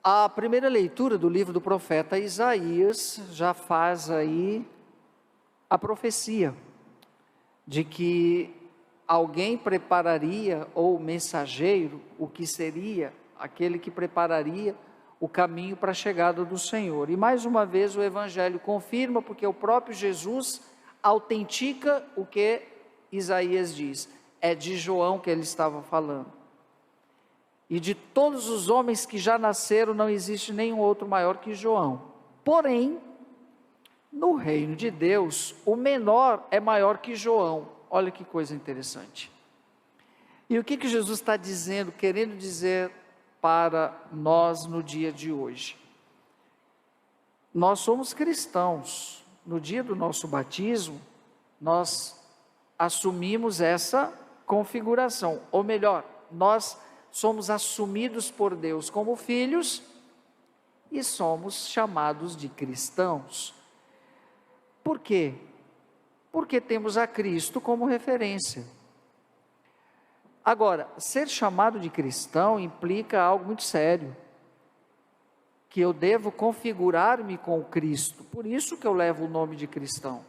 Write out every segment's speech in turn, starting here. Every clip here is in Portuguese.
A primeira leitura do livro do profeta Isaías já faz aí a profecia de que alguém prepararia, ou mensageiro, o que seria aquele que prepararia o caminho para a chegada do Senhor. E mais uma vez o Evangelho confirma, porque o próprio Jesus autentica o que Isaías diz. É de João que ele estava falando. E de todos os homens que já nasceram, não existe nenhum outro maior que João. Porém, no reino de Deus, o menor é maior que João. Olha que coisa interessante. E o que Jesus está dizendo, querendo dizer para nós no dia de hoje? Nós somos cristãos. No dia do nosso batismo, nós assumimos essa configuração. Ou melhor, nós somos assumidos por Deus como filhos e somos chamados de cristãos. Por quê? Porque temos a Cristo como referência. Agora, ser chamado de cristão implica algo muito sério, que eu devo configurar-me com Cristo. Por isso que eu levo o nome de cristão,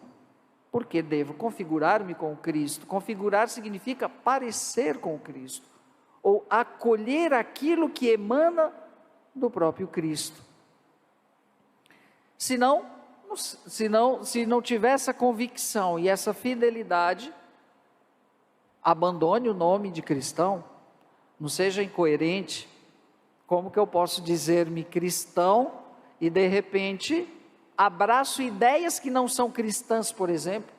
porque devo configurar-me com Cristo. Configurar significa parecer com Cristo, ou acolher aquilo que emana do próprio Cristo. Se não tiver essa convicção e essa fidelidade, abandone o nome de cristão, não seja incoerente. Como que eu posso dizer-me cristão e de repente abraço ideias que não são cristãs, por exemplo,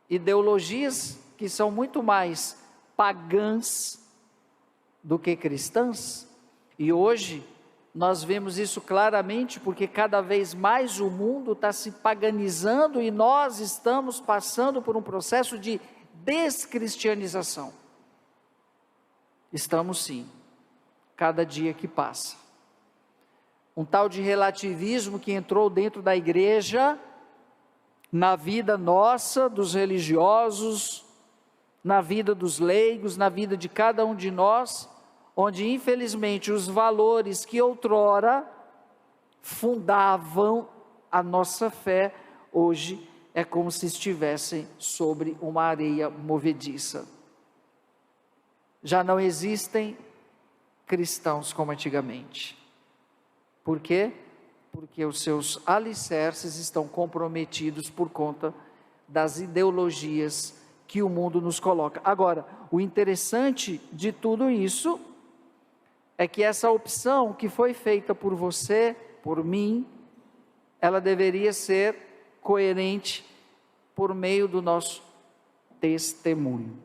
ideologias que são muito mais pagãs do que cristãs? E hoje nós vemos isso claramente, porque cada vez mais o mundo está se paganizando e nós estamos passando por um processo de descristianização. Estamos sim, cada dia que passa. Um tal de relativismo que entrou dentro da igreja, na vida nossa, dos religiosos, na vida dos leigos, na vida de cada um de nós, onde infelizmente os valores que outrora fundavam a nossa fé, hoje é como se estivessem sobre uma areia movediça. Já não existem cristãos como antigamente. Por quê? Porque os seus alicerces estão comprometidos por conta das ideologias que o mundo nos coloca. Agora, o interessante de tudo isso é que essa opção que foi feita por você, por mim, ela deveria ser coerente por meio do nosso testemunho.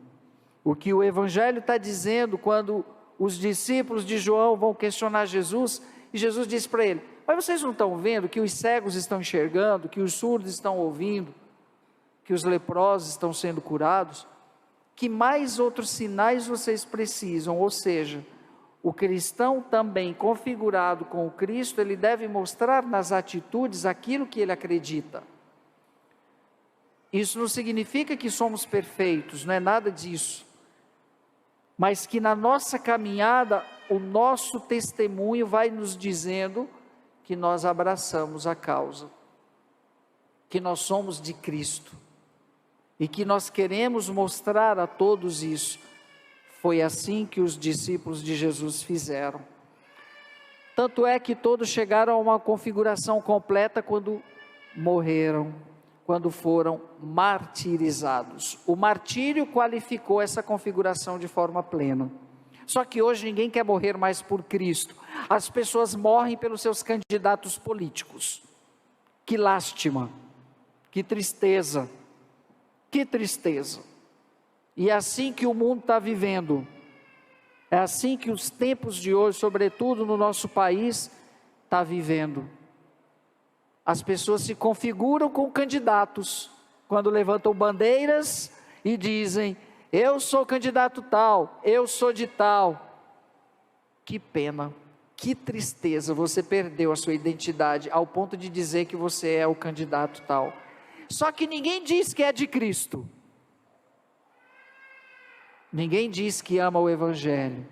O que o Evangelho está dizendo quando os discípulos de João vão questionar Jesus, e Jesus diz para ele: mas vocês não estão vendo que os cegos estão enxergando, que os surdos estão ouvindo, que os leprosos estão sendo curados? Que mais outros sinais vocês precisam? Ou seja, o cristão também configurado com o Cristo, ele deve mostrar nas atitudes aquilo que ele acredita. Isso não significa que somos perfeitos, não é nada disso, mas que na nossa caminhada, o nosso testemunho vai nos dizendo que nós abraçamos a causa, que nós somos de Cristo, e que nós queremos mostrar a todos isso. Foi assim que os discípulos de Jesus fizeram. Tanto é que todos chegaram a uma configuração completa quando morreram, quando foram martirizados. O martírio qualificou essa configuração de forma plena. Só que hoje ninguém quer morrer mais por Cristo. As pessoas morrem pelos seus candidatos políticos. Que lástima, que tristeza, que tristeza. E é assim que o mundo está vivendo. É assim que os tempos de hoje, sobretudo no nosso país, está vivendo. As pessoas se configuram com candidatos, quando levantam bandeiras e dizem: eu sou candidato tal, eu sou de tal. Que pena, que tristeza, você perdeu a sua identidade, ao ponto de dizer que você é o candidato tal. Só que ninguém diz que é de Cristo. Ninguém diz que ama o Evangelho.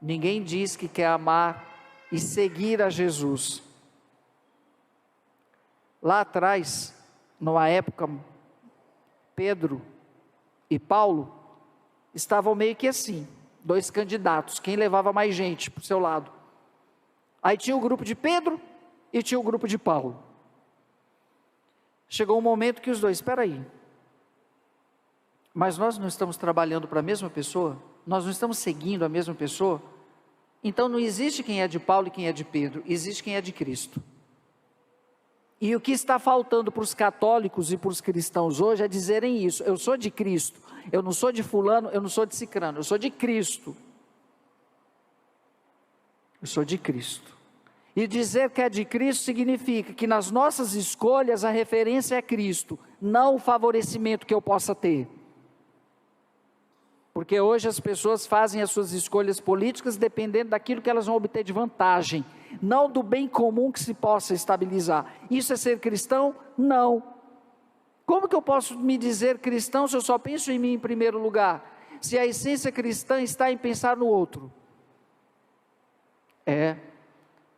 Ninguém diz que quer amar e seguir a Jesus. Lá atrás, numa época, Pedro e Paulo estavam meio que assim, dois candidatos, quem levava mais gente para o seu lado. Aí tinha o grupo de Pedro e tinha o grupo de Paulo. Chegou um momento que os dois, espera aí, mas nós não estamos trabalhando para a mesma pessoa? Nós não estamos seguindo a mesma pessoa? Então não existe quem é de Paulo e quem é de Pedro, existe quem é de Cristo. E o que está faltando para os católicos e para os cristãos hoje é dizerem isso: eu sou de Cristo, eu não sou de fulano, eu não sou de cicrano, eu sou de Cristo. Eu sou de Cristo. E dizer que é de Cristo significa que nas nossas escolhas a referência é Cristo, não o favorecimento que eu possa ter. Porque hoje as pessoas fazem as suas escolhas políticas dependendo daquilo que elas vão obter de vantagem, não do bem comum que se possa estabilizar. Isso é ser cristão? Não. Como que eu posso me dizer cristão se eu só penso em mim em primeiro lugar? Se a essência cristã está em pensar no outro?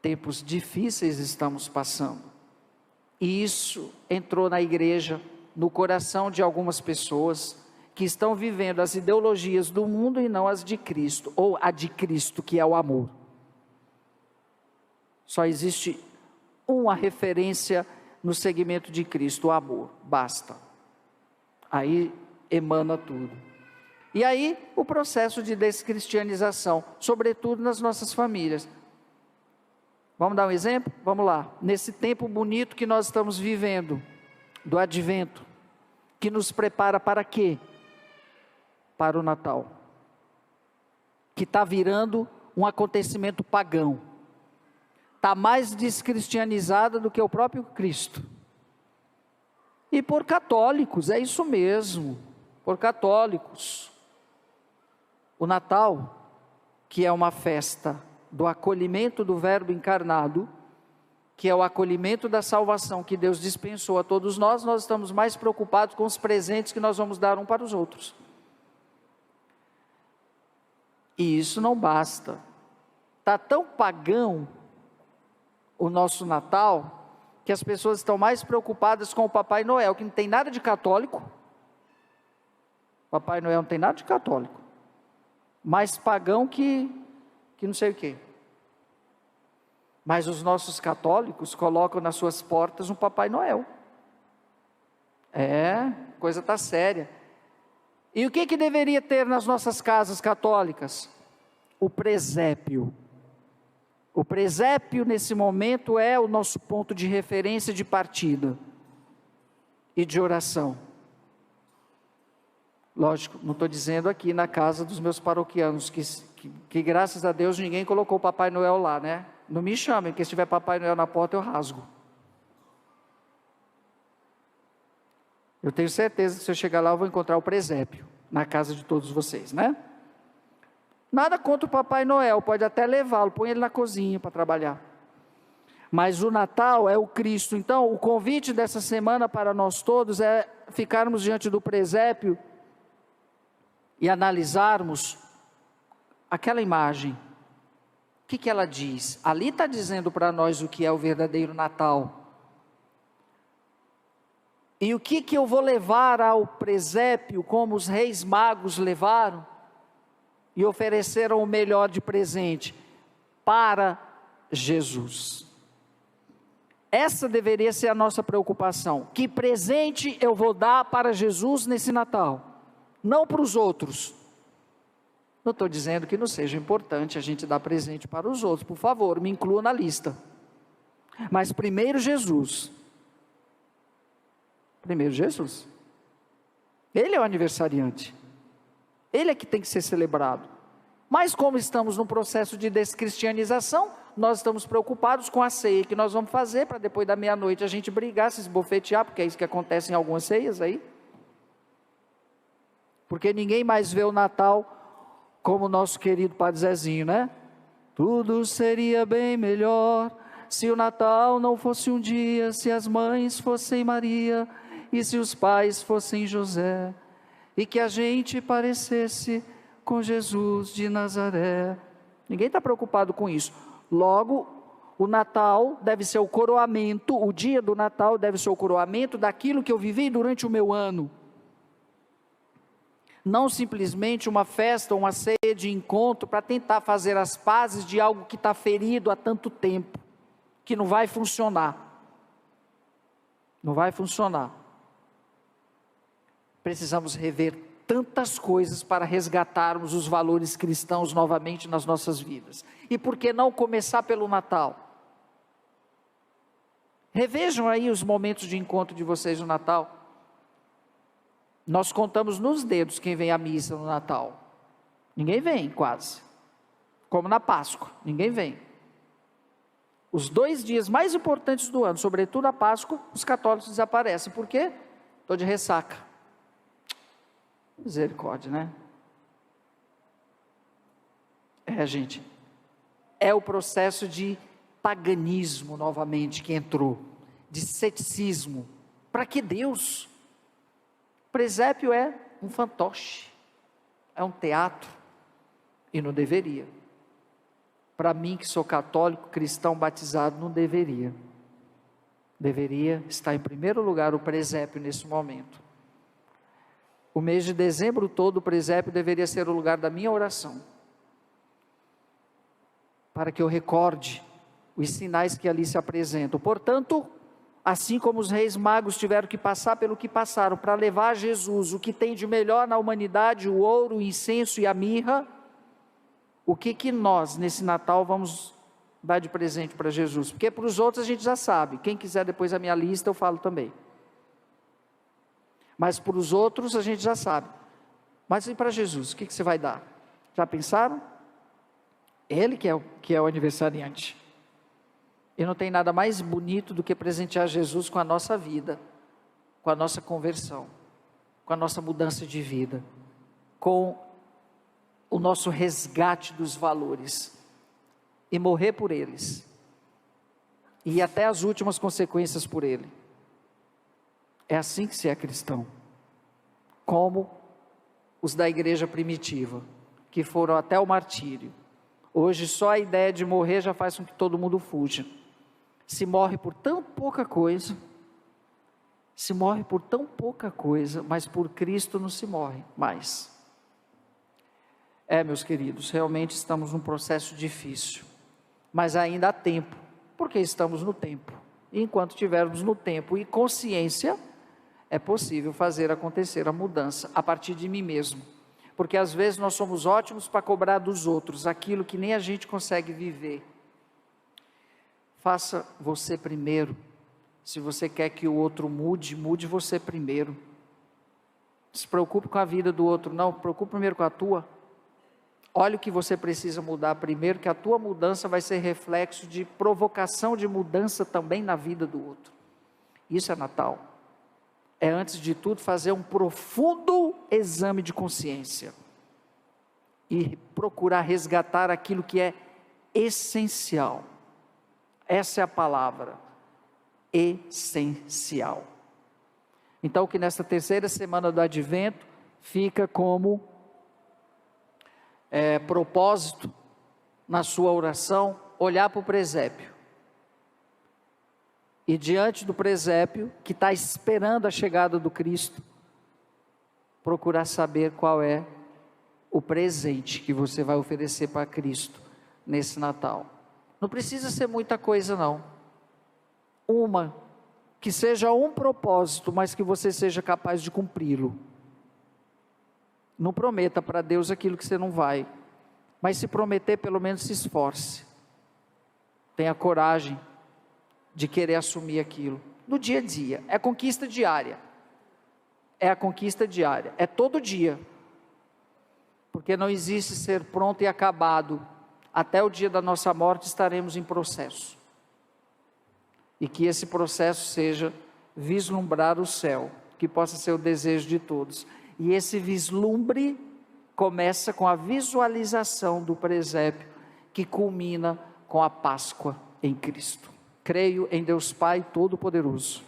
Tempos difíceis estamos passando. E isso entrou na igreja, no coração de algumas pessoas que estão vivendo as ideologias do mundo e não as de Cristo, ou a de Cristo, que é o amor. Só existe uma referência no segmento de Cristo, o amor, basta. Aí emana tudo. E aí o processo de descristianização, sobretudo nas nossas famílias. Vamos dar um exemplo? Vamos lá. Nesse tempo bonito que nós estamos vivendo, do advento, que nos prepara para quê? Para o Natal, que está virando um acontecimento pagão, está mais descristianizada do que o próprio Cristo, e por católicos, é isso mesmo, por católicos. O Natal, que é uma festa do acolhimento do Verbo encarnado, que é o acolhimento da salvação que Deus dispensou a todos nós estamos mais preocupados com os presentes que nós vamos dar um para os outros. E isso não basta. Está tão pagão o nosso Natal, que as pessoas estão mais preocupadas com o Papai Noel, que não tem nada de católico. Papai Noel não tem nada de católico. Mais pagão que não sei o quê. Mas os nossos católicos colocam nas suas portas um Papai Noel. Coisa está séria. E o que deveria ter nas nossas casas católicas? O presépio. O presépio nesse momento é o nosso ponto de referência de partida e de oração. Lógico, não estou dizendo aqui na casa dos meus paroquianos, que graças a Deus ninguém colocou o Papai Noel lá, né? Não me chamem, porque se tiver Papai Noel na porta eu rasgo. Eu tenho certeza que se eu chegar lá eu vou encontrar o presépio, na casa de todos vocês, né? Nada contra o Papai Noel, pode até levá-lo, põe ele na cozinha para trabalhar. Mas o Natal é o Cristo. Então o convite dessa semana para nós todos é ficarmos diante do presépio e analisarmos aquela imagem. O que ela diz? Ali está dizendo para nós o que é o verdadeiro Natal. E o que eu vou levar ao presépio, como os reis magos levaram, e ofereceram o melhor de presente, para Jesus. Essa deveria ser a nossa preocupação. Que presente eu vou dar para Jesus nesse Natal? Não para os outros. Não estou dizendo que não seja importante a gente dar presente para os outros, por favor, me inclua na lista. Mas primeiro Jesus. Primeiro Jesus. Ele é o aniversariante. Ele é que tem que ser celebrado. Mas como estamos num processo de descristianização, nós estamos preocupados com a ceia que nós vamos fazer para depois da meia-noite a gente brigar, se esbofetear, porque é isso que acontece em algumas ceias aí. Porque ninguém mais vê o Natal como o nosso querido Padre Zezinho, né? Tudo seria bem melhor se o Natal não fosse um dia, se as mães fossem Maria e se os pais fossem José, e que a gente parecesse com Jesus de Nazaré. Ninguém está preocupado com isso. Logo, o Natal deve ser o coroamento, o dia do Natal deve ser o coroamento daquilo que eu vivi durante o meu ano. Não simplesmente uma festa ou uma ceia de encontro para tentar fazer as pazes de algo que está ferido há tanto tempo, que não vai funcionar. Não vai funcionar. Precisamos rever tantas coisas para resgatarmos os valores cristãos novamente nas nossas vidas. E por que não começar pelo Natal? Revejam aí os momentos de encontro de vocês no Natal. Nós contamos nos dedos quem vem à missa no Natal. Ninguém vem, quase. Como na Páscoa, ninguém vem. Os 2 dias mais importantes do ano, sobretudo a Páscoa, os católicos desaparecem. Por quê? Estou de ressaca. Misericórdia, né? Gente, é o processo de paganismo novamente que entrou, de ceticismo. Para que Deus? O presépio é um fantoche, é um teatro, e não deveria. Para mim que sou católico, cristão, batizado, não deveria. Deveria estar em primeiro lugar o presépio nesse momento. O mês de dezembro todo, o presépio deveria ser o lugar da minha oração, para que eu recorde os sinais que ali se apresentam. Portanto, assim como os reis magos tiveram que passar pelo que passaram, para levar a Jesus o que tem de melhor na humanidade, o ouro, o incenso e a mirra, o que nós, nesse Natal, vamos dar de presente para Jesus? Porque para os outros a gente já sabe, quem quiser depois a minha lista eu falo também. Mas para os outros a gente já sabe. Mas e para Jesus, o que você vai dar? Já pensaram? Ele que é o aniversariante. E não tem nada mais bonito do que presentear Jesus com a nossa vida, com a nossa conversão, com a nossa mudança de vida, com o nosso resgate dos valores, e morrer por eles, e até as últimas consequências por ele. É assim que se é cristão, como os da igreja primitiva, que foram até o martírio. Hoje só a ideia de morrer já faz com que todo mundo fuja. Se morre por tão pouca coisa, mas por Cristo não se morre mais. Meus queridos, realmente estamos num processo difícil, mas ainda há tempo, porque estamos no tempo. E enquanto estivermos no tempo e consciência, é possível fazer acontecer a mudança a partir de mim mesmo, porque às vezes nós somos ótimos para cobrar dos outros aquilo que nem a gente consegue viver. Faça você primeiro. Se você quer que o outro mude, mude você primeiro. Não se preocupe com a vida do outro, não, preocupe primeiro com a tua. Olha o que você precisa mudar primeiro, que a tua mudança vai ser reflexo de provocação de mudança também na vida do outro. Isso é Natal. É, antes de tudo, fazer um profundo exame de consciência e procurar resgatar aquilo que é essencial. Essa é a palavra, essencial. Então, que nesta terceira semana do Advento, fica como propósito na sua oração, olhar para o presépio. E diante do presépio, que está esperando a chegada do Cristo, procurar saber qual é o presente que você vai oferecer para Cristo nesse Natal. Não precisa ser muita coisa não. Que seja um propósito, mas que você seja capaz de cumpri-lo. Não prometa para Deus aquilo que você não vai, mas se prometer, pelo menos se esforce. Tenha coragem de querer assumir aquilo, no dia a dia. É conquista diária, é todo dia, porque não existe ser pronto e acabado. Até o dia da nossa morte estaremos em processo, e que esse processo seja vislumbrar o céu, que possa ser o desejo de todos, e esse vislumbre começa com a visualização do presépio, que culmina com a Páscoa em Cristo. Creio em Deus Pai Todo-Poderoso,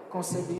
concebido